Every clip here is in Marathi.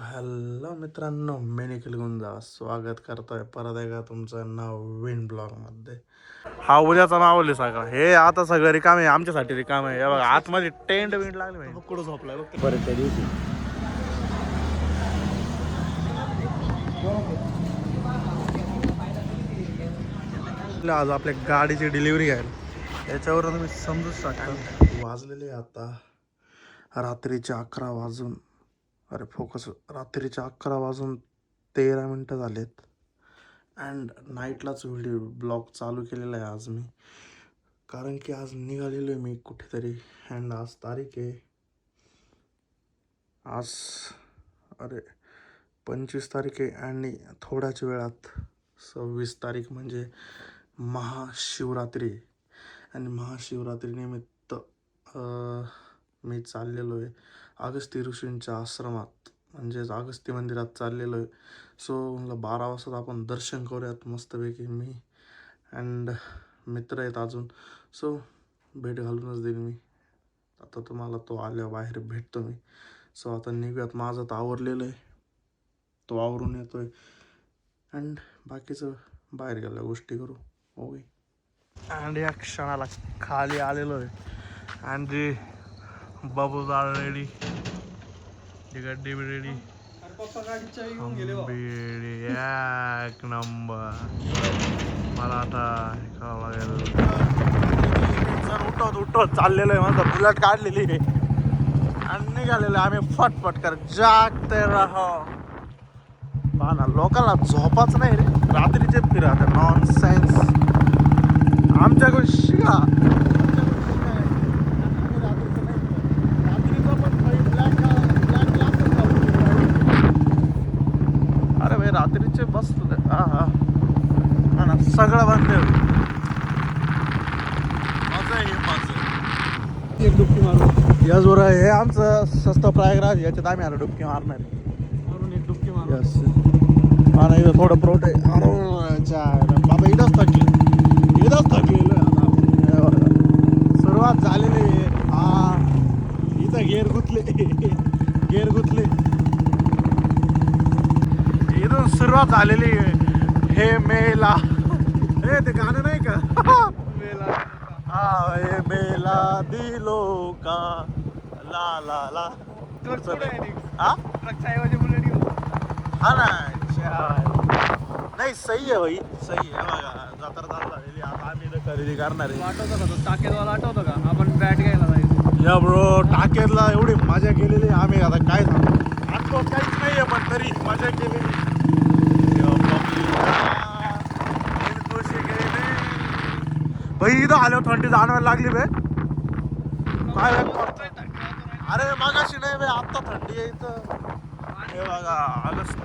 हॅलो मित्रांनो, मी निखिल गुंजा स्वागत करतोय परत एकदा तुमचं नवीन ब्लॉग मध्ये. हा उद्याचा मावली सगळा हे आता सगळं रिकाम आहे, आमच्यासाठी रिकाम आहे. बघा आतमध्ये टेंट बिंट लागले कुठं झोपलाय बघ परत त्या दिवशी. आज आपल्या गाडीची डिलिव्हरी आहे, याच्यावर तुम्ही समजू शकता. वाजलेले आता रात्रीचे 11 वाजून, अरे फोकस, रात्रीचे 11 वाजून 13 मिनटं झालेत. अँड नाईटलाच व्हिडिओ ब्लॉग चालू केलेला आहे आज मी, कारण की आज निघालेलो आहे मी कुठेतरी. अँड आज तारीख आहे, आज अरे 25 तारीख आहे आणि थोड्याच वेळात 26 तारीख म्हणजे महाशिवरात्री. आणि महाशिवरात्रीनिमित्त मी चाललेलो आहे अगस्ती ऋषींच्या आश्रमात, म्हणजेच अगस्ती मंदिरात चाललेलो आहे. सो म्हणलं 12 वाजता आपण दर्शन करूयात मस्तपैकी. मी अँड मित्र आहेत अजून, सो भेट घालूनच देईन मी. आता तुम्हाला तो आल्या बाहेर भेटतो मी. सो आता निघूयात. माझं तर आवरलेलं आहे, तो आवरून येतोय अँड बाकीचं बाहेर गेल्या गोष्टी करू. ओके. अँड या क्षणाला खाली आलेलो आहे अँड जी बाबू दाळ रेडी, जी गड्डी बी रेडी, एक नंबर. मला आता करावं लागेल. जर उठवत चाललेलं आहे, माझं बुलेट काढलेली आहे आणि निघालेलं आहे आम्ही फटफट कर जागते राहो. पहा ना, लोकांना झोपाच नाही रे, रात्रीचे फिरा नॉन सेन्स. आमच्याकडे शिका रात्रीचे बस. हा हा हा ना, सगळं बंद आहे. माझं आहे माझं एक डुबकी मारू याचवर. हे आमचं स्वस्त प्रयागराज, याच्यात आम्ही आलो डुबकी मारणार मारून एक डुबकी मार. यस हा ना, इथं थोडं प्रोट आहे बाबा. इथंच थकलेलं सुरुवात झालेली आहे. हा इथं गेअर गुतले इथून सुरुवात झालेली आहे. हे मेला, हे ते गाणं नाही का, मेला हा हे मेला दिलो का ला ला ला. हा ना, नाही सही आहे भाई, सही आहे. बघा जत्रा चालू झालेली, आता आम्ही इथं खरेदी करणार आहे. आठवतं का तो टाकेरवाला, आठवतं का आपण बॅट घ्यायला जायचो या ब्रो. टाकेरला एवढी मजा केलेली आम्ही, आता काय सांगू. आठवत काहीच नाही आहे पण तरी मजा केलेली. भाई इथं आल्यावर थंडी जाणवायला लागली बे. काय अरे मागाशी नाही बे, आत्ता थंडी आहे इथं. हे बघा अगस्ती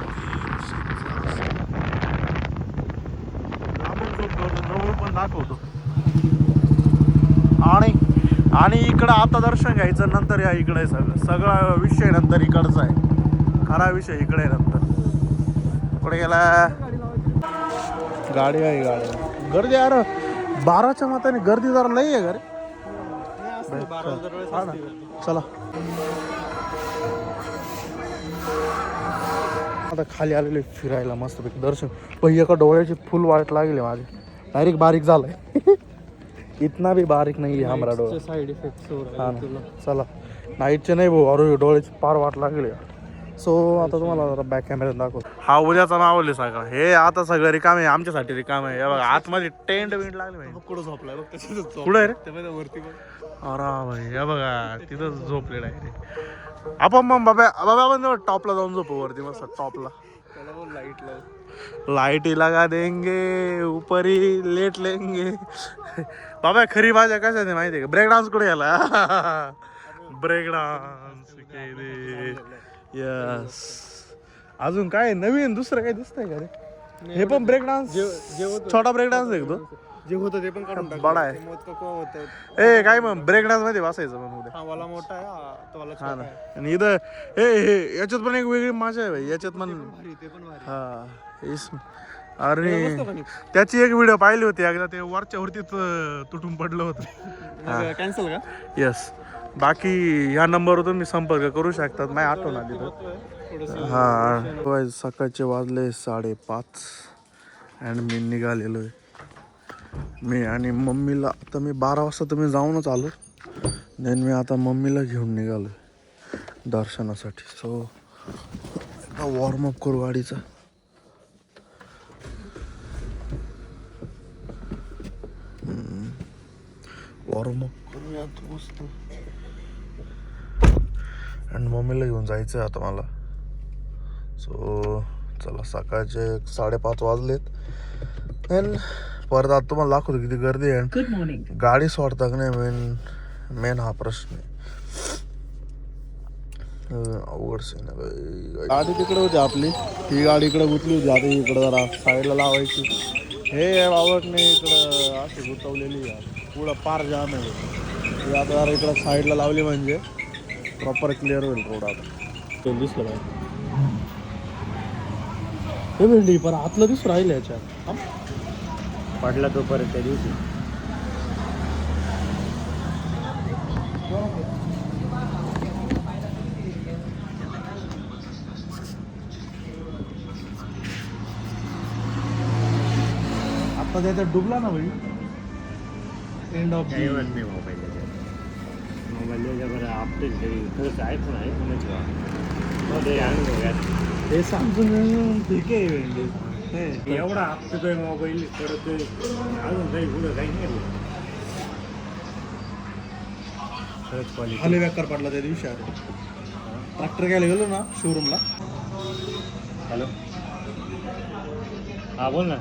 जवळ पण दाखवतो. आणि इकडं आता दर्शन घ्यायचं, नंतर या इकडे आहे. सगळा विषय नंतर इकडचा आहे, खरा विषय इकडे नंतर. पुढे गेला गाडी आहे, गाडी गर्दी. यार 12च्या मताने गर्दी जरा नाही आहे. हा ना, चला आता खाली आलेले फिरायला मस्तपैकी दर्शन. पण एका डोळ्याची फुल वाट लागली माझी, डायरेक्ट बारीक झालाय. इतना भी बारीक नाही आहे हमारा डोळा. साइड इफेक्ट्स हो रहा हा ना, चला नाईटचे नाही भाऊ, अरे डोळ्याची पार वाट लागली. सो आता तुम्हाला जरा बॅक कॅमेऱ्यात दाखवतो. हा उद्याचा मावली सगळा, हे आता सगळं रिकाम आहे, आमच्यासाठी रिकाम आहे. बघा आतमध्ये टेंट बिंट लागले. कुठं झोपलाय बघ, कुठं आहे रे? वरती बघ. अरे भाई हे बघा तिथं झोपलेला आहे. आपण मग बाबा आपण टॉपला जाऊन झोपू, वरती मस्त टॉपला. लाईट लाइट ही लगा देंगे ऊपर ही लेट लेंगे. बाबा खरी भाषा कशाने माहिती आहे का? ब्रेक डान्स कुठे गेला? ब्रेक डान्स केले. यस. अजून काय नवीन दुसरं काय दिसतंय का रे? हे पण ब्रेक डान्स, छोटा ब्रेक डान्स आहे तो. जे होतं ते पण काढून टाकलं. बडा आहे. होतं ए काय मग ब्रेक डान्स मध्ये बसायचं पण उद्या. हा वाला मोठा आहे, हा तो वाला हा छोटा ना. आहे. आणि इथं हे याच्यात पण एक वेगळी मजा आहे भाई. याच्यात पण ते पण भारी. हा इस अरे त्याची एक व्हिडिओ पाहिली होती एकदा, ते वरच्या वरती तुटून पडलं होतं. कॅन्सल का? यस. बाकी ह्या नंबरवर तुम्ही संपर्क करू शकतात. नाही आठवण आली तर हा सकाळचे वाजले 5:30 अँड मी निघालेलो आहे. मी आणि मम्मीला आता मी 12 वाजता तर मी जाऊनच आलो. देन मी आता मम्मीला घेऊन निघालो दर्शनासाठी. सो आता वॉर्मअप करू गाडीचा. वॉर्मअप करूयात मस्त. आणि मम्मीला घेऊन जायचं आहे आता मला. सो चला सकाळचे 5:30 वाजलेत. देन परत आता तुम्हाला दाखवतो किती गर्दी आहे. गाडी सोडता का नाही मेन हा प्रश्न आहे. अवघड सीन आहे. गाडी तिकडे होती आपली, ही गाडी इकडे गुतली होती. आता इकडं जरा साईडला लावायची. हे बाबकने इकडं अशी गुतवलेली आहे, पुढं पार जाम आहे. ही आता जरा इकडं साईडला लावली म्हणजे प्रॉपर क्लिअर होईल रोड. आता दिसलं काय हे भेंडी पर आतलं दिसू राहिलं याच्यात. पडला तो परत त्या दिवशी. आता त्याच्यात डुबला ना भाई. एंड ऑफ काही वाट नाही मोबाईल बरं आपले खरंच आहेच नाही हे सॅमसंग ठीक आहे भेंडी. एवढा आपतोय मोबाईल परत अजून काही पुढं काही नाही. खरंच क्वालिटी आले बेकार पडला त्या दिवशी. अरे ट्रॅक्टर घ्यायला गेलो ना शोरूमला. हॅलो हा बोल ना.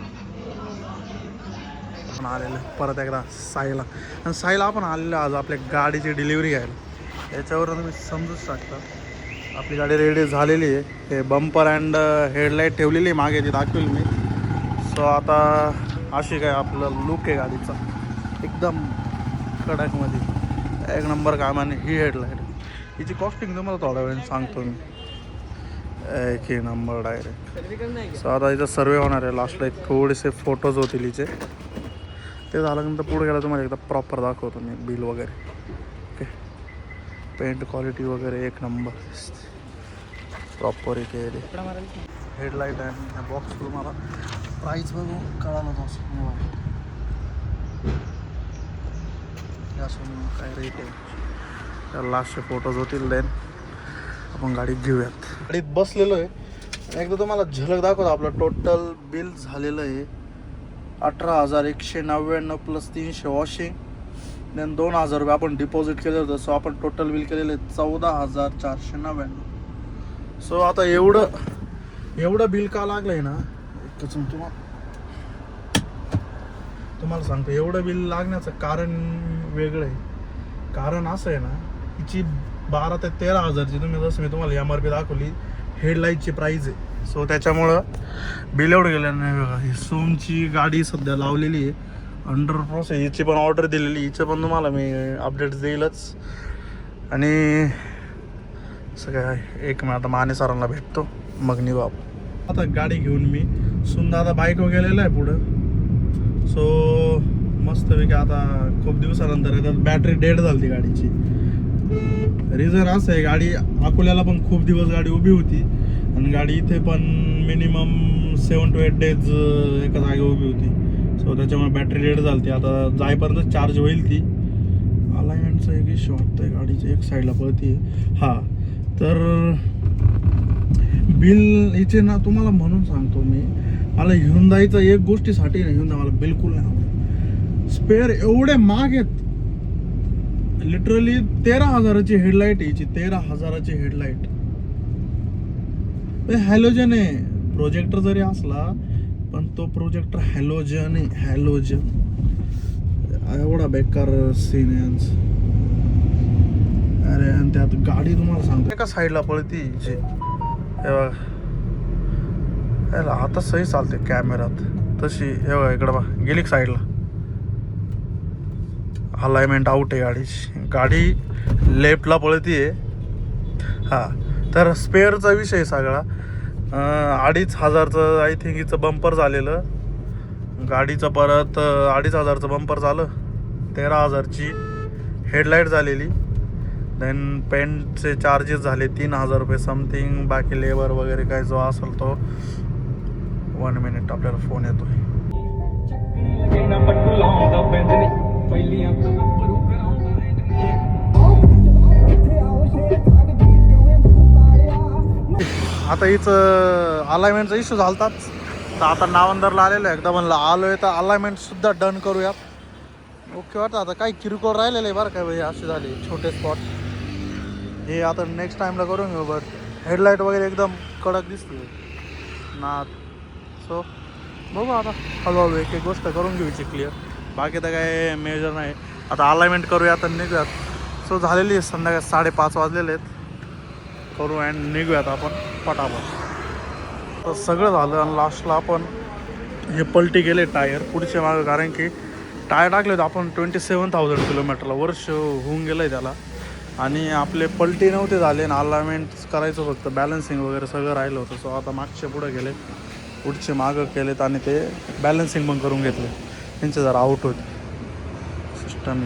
आपण आलेलं परत एकदा साईला. आणि साईला आपण आलेलो आज आपल्या गाडीची डिलिव्हरी घ्यायला. याच्यावर तुम्ही समजूच शकता आपली गाडी रेडी झालेली आहे. हे बंपर अँड हेडलाईट ठेवलेली आहे मागे, ती दाखवेल मी. सो आता अशी काय आपलं लुक आहे गाडीचा एकदम कडकमध्ये एक नंबर कामाने. ही हेडलाईट हिची कॉस्टिंग तुम्हाला थोड्या वेळाने सांगतो मी. एक ही नंबर डायरेक्ट. सो आता इथं सर्वे होणार आहे. लास्टला एक थोडेसे फोटोज होतील हिचे. ते झाल्यानंतर पुढे गेला तुम्हाला एकदा प्रॉपर दाखवतो मी बिल वगैरे. ओके पेंट क्वालिटी वगैरे एक नंबर प्रॉपर इथे. हेडलाईट आहे बॉक्स तुम्हाला प्राईस बघून कळालं तसं काय रेट आहे. त्या लास्टचे फोटोज होतील. देन आपण गाडी घेऊयात. गाडीत बसलेलो आहे. एकदा तुम्हाला झलक दाखवतो. आपलं टोटल बिल झालेलं आहे 18,199 प्लस 300 वॉशिंग. देन 2,000 रुपये आपण डिपॉझिट केलं होतं. सो आपण टोटल बिल केलेलं आहे 14,499. सो आता एवढं बिल का लागलं आहे ना, तुम्हाला सांगतो. एवढं बिल लागण्याचं कारण वेगळं आहे. कारण असं आहे ना, हिची 12,000 ते 13,000ची तुम्ही जसं मी तुम्हाला MRP दाखवली हेडलाईटची प्राईज आहे. सो त्याच्यामुळं बिल एवढं गेलं नाही. बघा ही सोमची गाडी सध्या लावलेली आहे अंडर प्रोसेस. हिची पण ऑर्डर दिलेली. हिचं पण तुम्हाला मी अपडेट्स देईलच. आणि सगळं एक मी आता माने सरांना भेटतो मग निघू आपण. आता गाडी घेऊन मी सुंदादा बाईक गेलेला आहे पुढं. सो मस्तपैकी आता खूप दिवसानंतर त्यात बॅटरी डेड झाली ती गाडीची. रिझन असं आहे, गाडी अकोल्याला पण खूप दिवस गाडी उभी होती आणि गाडी इथे पण मिनिमम 7 to 8 डेज एका जागी उभी होती. सो त्याच्यामुळे बॅटरी डेड झाली ती. आता जाईपर्यंत चार्ज होईल ती. अलायमेंटचा एक इश्यू वाटतं आहे गाडीची, एक साईडला पळती. हां तर बिल इथे ना तुम्हाला म्हणून सांगतो मी, मला ह्युंदाईचं एक गोष्टीसाठी नाही, ह्युंदाई मला बिलकुल नाही आवडत. स्पेअर एवढे महाग आहेत. लिटरली 13,000ची हेडलाईट यायची. 13,000ची हेडलाईट. हॅलोजन आहे. प्रोजेक्टर जरी असला पण तो प्रोजेक्टर हॅलोजन आहे. हॅलोजन एवढा बेकार सीन आहे. अरे आणि त्यात गाडी तुम्हाला सांगतो एका साईडला पळती जी. आता सही चालते कॅमेरात तशी. हे बघा इकडं बा गेली साईडला. अलाइनमेंट आउट आहे गाडीची. गाडी लेफ्टला पळती आहे. हां तर स्पेअरचा विषय सगळा 2,500चं आय थिंक हिचं बंपर झालेलं. गाडीचं परत 2,500चं बंपर झालं. 13,000ची हेडलाईट झालेली. देन पेंटचे चार्जेस झाले 3000 रुपये समथिंग. बाकी लेबर वगैरे काय जो असेल तो 1 मिनिट आपल्याला फोन येतोय. आता हिचं अलाइनमेंटचा इश्यू झालताच, तर आता नावंदरला आलेलो आहे. एकदा म्हणलं आलो आहे तर अलाइनमेंटसुद्धा डन करूयात. ओके वाटतं. आता काही किरकोळ राहिलेलं आहे बरं काय भाई, असे झाले छोटे स्पॉट. हे आता नेक्स्ट टाईमला करून घेऊ. बट हेडलाईट वगैरे एकदम कडक दिसते ना. सो बघू आता हळूहळू एक एक गोष्ट करून घेऊची क्लिअर. बाकी तर काय मेजर नाही. आता अलाइनमेंट करूया तर निघूयात. सो झालेली आहे संध्याकाळी 5:30 वाजलेले आहेत. करू अँड निघूयात आपण पटापट. तर सगळं झालं आणि लास्टला आपण हे पलटी केले टायर पुढचे मागं, कारण की टायर टाकले होते आपण 27,000 किलोमीटरला. वर्ष होऊन गेलं आहे त्याला. आणि आपले पलटी नव्हते झाले आणि अलाइनमेंट करायचं, फक्त बॅलन्सिंग वगैरे सगळं राहिलं होतं. सो आता मागचे पुढे गेले, पुढचे मागं केलेत आणि ते बॅलन्सिंग पण करून घेतले. त्यांचे जरा आउट होते. सिस्टम